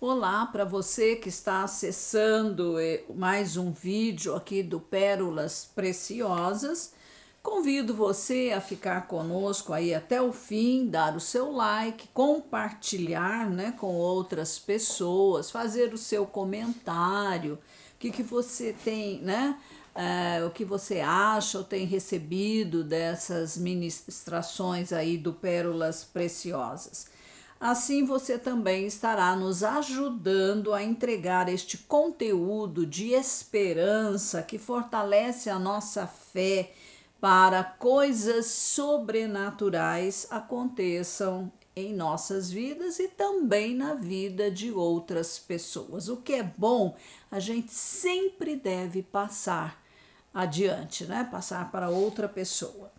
Olá para você que está acessando mais um vídeo aqui do Pérolas Preciosas. Convido você a ficar conosco aí até o fim, dar o seu like, compartilhar, com outras pessoas, fazer o seu comentário, o que você tem, o que você acha ou tem recebido dessas ministrações aí do Pérolas Preciosas. Assim você também estará nos ajudando a entregar este conteúdo de esperança que fortalece a nossa fé para coisas sobrenaturais aconteçam em nossas vidas e também na vida de outras pessoas. O que é bom, a gente sempre deve passar adiante, Passar para outra pessoa.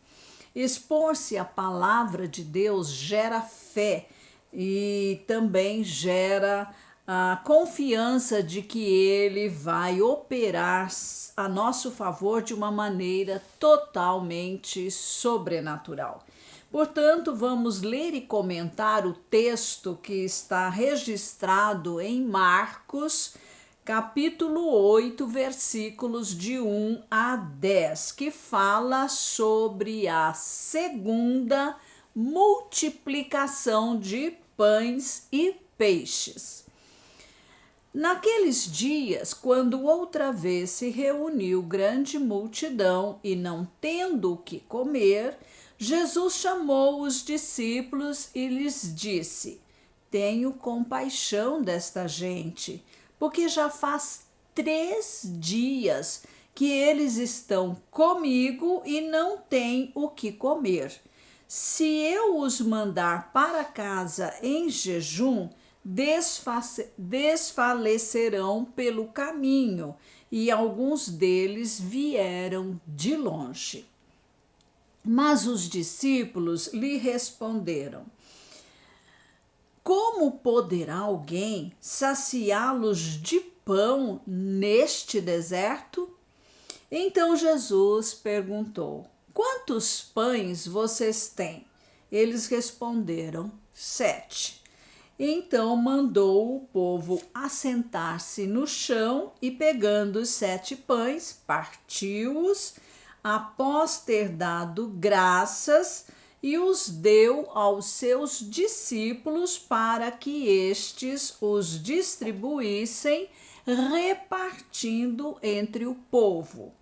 Expor-se à palavra de Deus gera fé e também gera a confiança de que ele vai operar a nosso favor de uma maneira totalmente sobrenatural. Portanto, vamos ler e comentar o texto que está registrado em Marcos, capítulo 8, versículos de 1 a 10, que fala sobre a segunda multiplicação de pães e peixes. Naqueles dias, quando outra vez se reuniu grande multidão e não tendo o que comer, Jesus chamou os discípulos e lhes disse: Tenho compaixão desta gente, porque já faz 3 dias que eles estão comigo e não têm o que comer. Se eu os mandar para casa em jejum, desfalecerão pelo caminho, e alguns deles vieram de longe. Mas os discípulos lhe responderam: Como poderá alguém saciá-los de pão neste deserto? Então Jesus perguntou: Quantos pães vocês têm? Eles responderam: 7. Então mandou o povo assentar-se no chão e, pegando os 7 pães, partiu-os, após ter dado graças, e os deu aos seus discípulos para que estes os distribuíssem, repartindo entre o povo.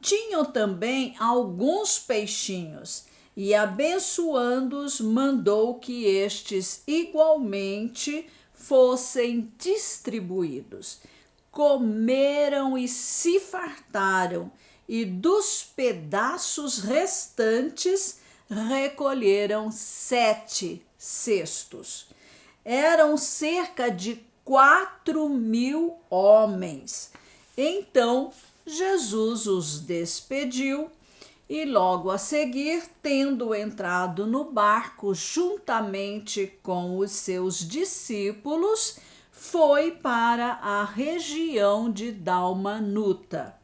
Tinham também alguns peixinhos, e abençoando-os, mandou que estes igualmente fossem distribuídos. Comeram e se fartaram, e dos pedaços restantes recolheram 7 cestos. Eram cerca de 4.000 homens. Então Jesus os despediu e logo a seguir, tendo entrado no barco juntamente com os seus discípulos, foi para a região de Dalmanuta.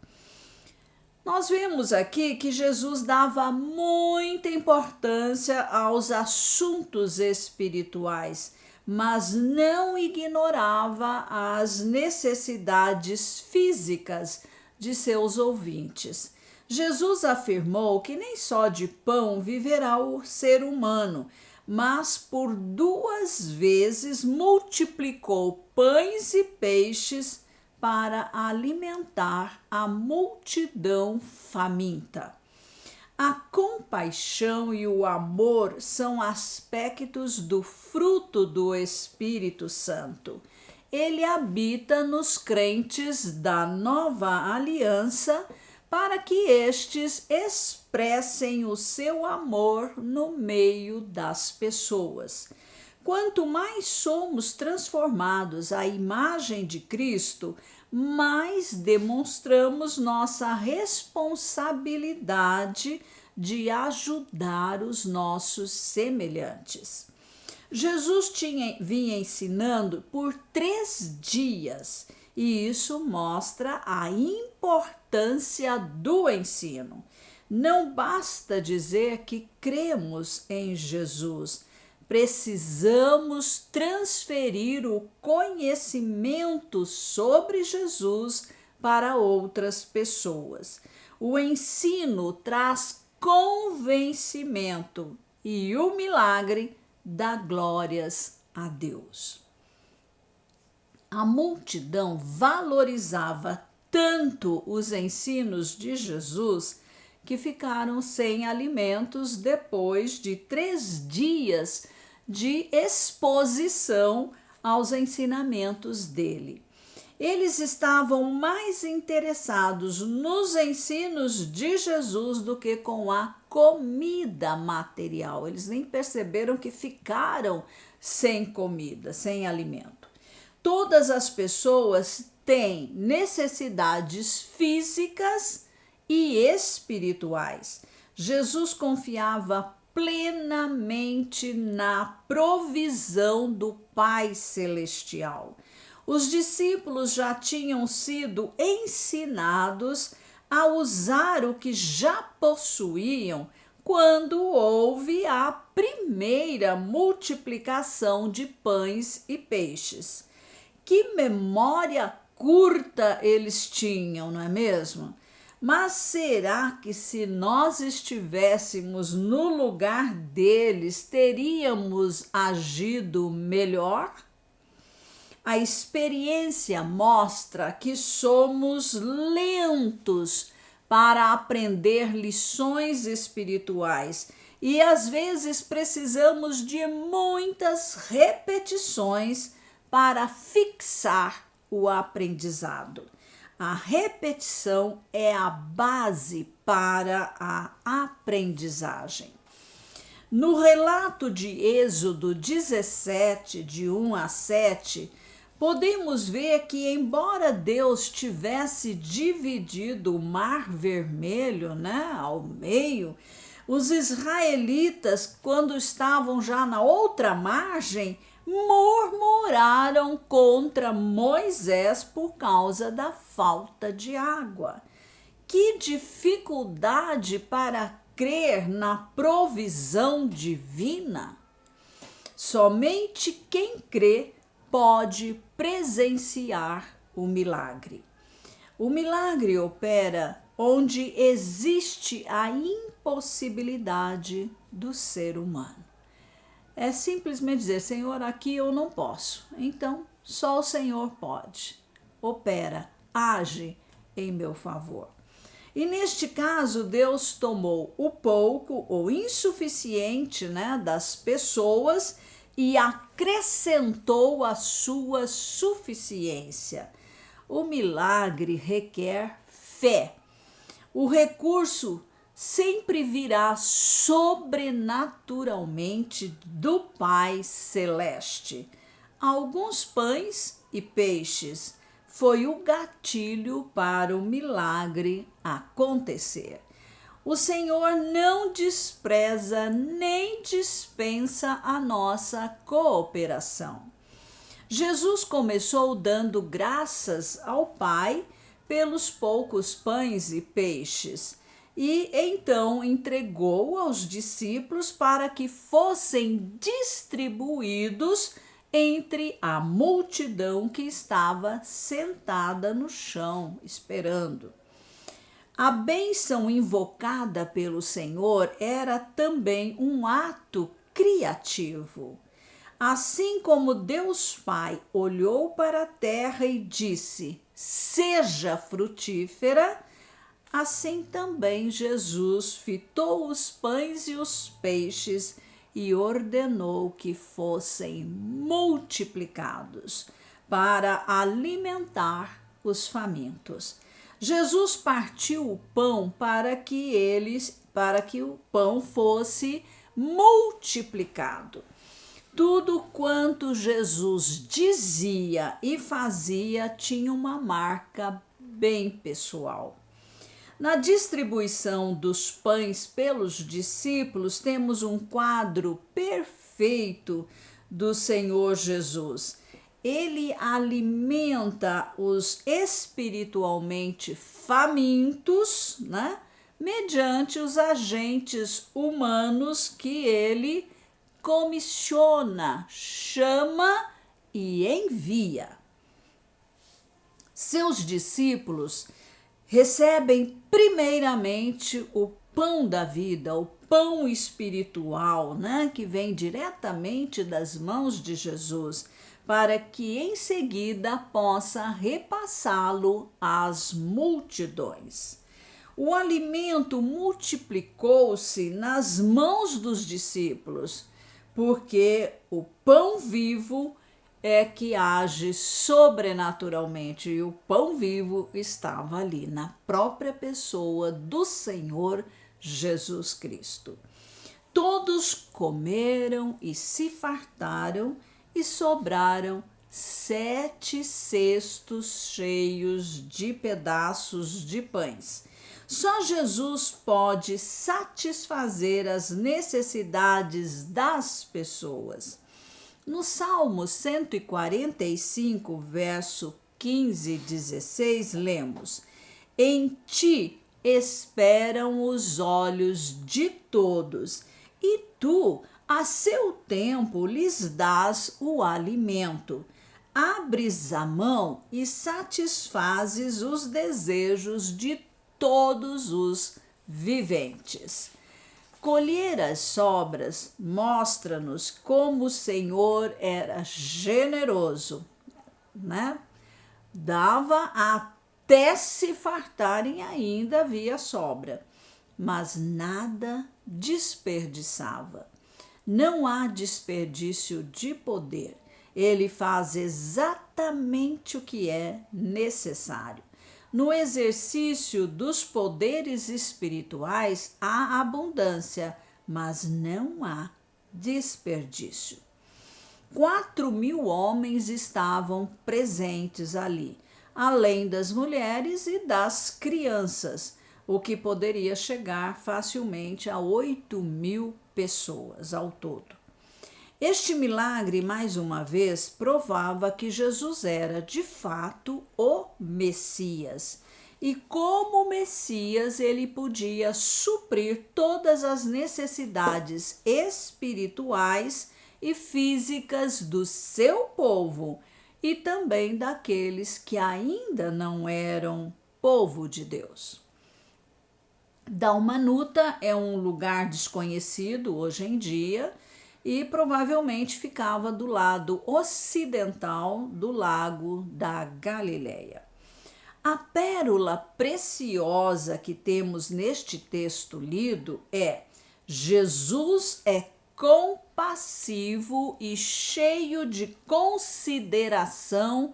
Nós vemos aqui que Jesus dava muita importância aos assuntos espirituais, mas não ignorava as necessidades físicas de seus ouvintes. Jesus afirmou que nem só de pão viverá o ser humano, mas por 2 vezes multiplicou pães e peixes para alimentar a multidão faminta. A compaixão e o amor são aspectos do fruto do Espírito Santo. Ele habita nos crentes da nova aliança para que estes expressem o seu amor no meio das pessoas. Quanto mais somos transformados à imagem de Cristo, mais demonstramos nossa responsabilidade de ajudar os nossos semelhantes. Jesus vinha ensinando por 3 dias, e isso mostra a importância do ensino. Não basta dizer que cremos em Jesus, precisamos transferir o conhecimento sobre Jesus para outras pessoas. O ensino traz convencimento e o milagre dá glórias a Deus. A multidão valorizava tanto os ensinos de Jesus que ficaram sem alimentos depois de 3 dias de exposição aos ensinamentos dele. Eles estavam mais interessados nos ensinos de Jesus do que com a comida material. Eles nem perceberam que ficaram sem comida, sem alimento. Todas as pessoas têm necessidades físicas e espirituais. Jesus confiava plenamente na provisão do Pai Celestial. Os discípulos já tinham sido ensinados a usar o que já possuíam quando houve a primeira multiplicação de pães e peixes. Que memória curta eles tinham, não é mesmo? Mas será que se nós estivéssemos no lugar deles, teríamos agido melhor? A experiência mostra que somos lentos para aprender lições espirituais e às vezes precisamos de muitas repetições para fixar o aprendizado. A repetição é a base para a aprendizagem. No relato de Êxodo 17, de 1 a 7, podemos ver que, embora Deus tivesse dividido o Mar Vermelho, ao meio, os israelitas, quando estavam já na outra margem, murmuraram contra Moisés por causa da falta de água. Que dificuldade para crer na provisão divina! Somente quem crê pode presenciar o milagre. O milagre opera onde existe a impossibilidade do ser humano. É simplesmente dizer, Senhor, aqui eu não posso. Então, só o Senhor pode. Opera, age em meu favor. E neste caso, Deus tomou o pouco ou insuficiente das pessoas e acrescentou a sua suficiência. O milagre requer fé. O recurso sempre virá sobrenaturalmente do Pai Celeste. Alguns pães e peixes foi o gatilho para o milagre acontecer. O Senhor não despreza nem dispensa a nossa cooperação. Jesus começou dando graças ao Pai pelos poucos pães e peixes e então entregou aos discípulos para que fossem distribuídos entre a multidão que estava sentada no chão, esperando. A bênção invocada pelo Senhor era também um ato criativo. Assim como Deus Pai olhou para a terra e disse, seja frutífera, assim também Jesus fitou os pães e os peixes e ordenou que fossem multiplicados para alimentar os famintos. Jesus partiu o pão para que o pão fosse multiplicado. Tudo quanto Jesus dizia e fazia tinha uma marca bem pessoal. Na distribuição dos pães pelos discípulos, temos um quadro perfeito do Senhor Jesus. Ele alimenta os espiritualmente famintos, mediante os agentes humanos que ele comissiona, chama e envia. Seus discípulos recebem primeiramente o pão da vida, o pão espiritual, né, que vem diretamente das mãos de Jesus, para que em seguida possa repassá-lo às multidões. O alimento multiplicou-se nas mãos dos discípulos, porque o pão vivo é que age sobrenaturalmente, e o pão vivo estava ali na própria pessoa do Senhor Jesus Cristo. Todos comeram e se fartaram, e sobraram 7 cestos cheios de pedaços de pães. Só Jesus pode satisfazer as necessidades das pessoas. No Salmo 145, verso 15 e 16, lemos: Em ti esperam os olhos de todos, e tu, a seu tempo, lhes dás o alimento. Abres a mão e satisfazes os desejos de todos os viventes. Colher as sobras mostra-nos como o Senhor era generoso, né? Dava até se fartarem, ainda havia sobra, mas nada desperdiçava. Não há desperdício de poder. Ele faz exatamente o que é necessário. No exercício dos poderes espirituais há abundância, mas não há desperdício. 4.000 homens estavam presentes ali, além das mulheres e das crianças, o que poderia chegar facilmente a 8.000 pessoas ao todo. Este milagre, mais uma vez, provava que Jesus era, de fato, o Messias. E como Messias, ele podia suprir todas as necessidades espirituais e físicas do seu povo e também daqueles que ainda não eram povo de Deus. Dalmanuta é um lugar desconhecido hoje em dia, e provavelmente ficava do lado ocidental do lago da Galileia. A pérola preciosa que temos neste texto lido é: Jesus é compassivo e cheio de consideração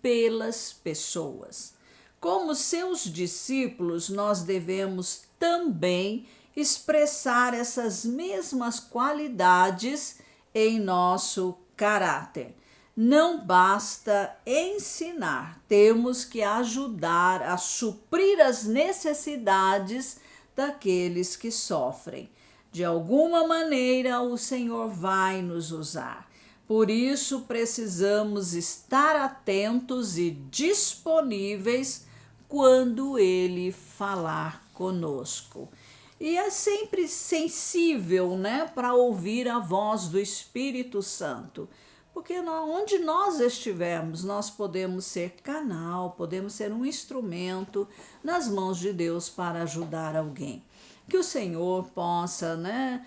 pelas pessoas. Como seus discípulos, nós devemos também expressar essas mesmas qualidades em nosso caráter. Não basta ensinar, temos que ajudar a suprir as necessidades daqueles que sofrem. De alguma maneira, o Senhor vai nos usar. Por isso, precisamos estar atentos e disponíveis quando Ele falar conosco. E é sempre sensível, né, para ouvir a voz do Espírito Santo. Porque onde nós estivermos, nós podemos ser canal, podemos ser um instrumento nas mãos de Deus para ajudar alguém. Que o Senhor possa, né,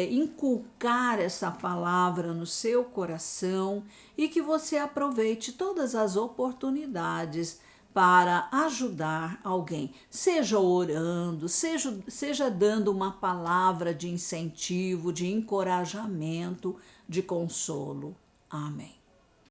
inculcar essa palavra no seu coração e que você aproveite todas as oportunidades para ajudar alguém, seja orando, seja dando uma palavra de incentivo, de encorajamento, de consolo. Amém.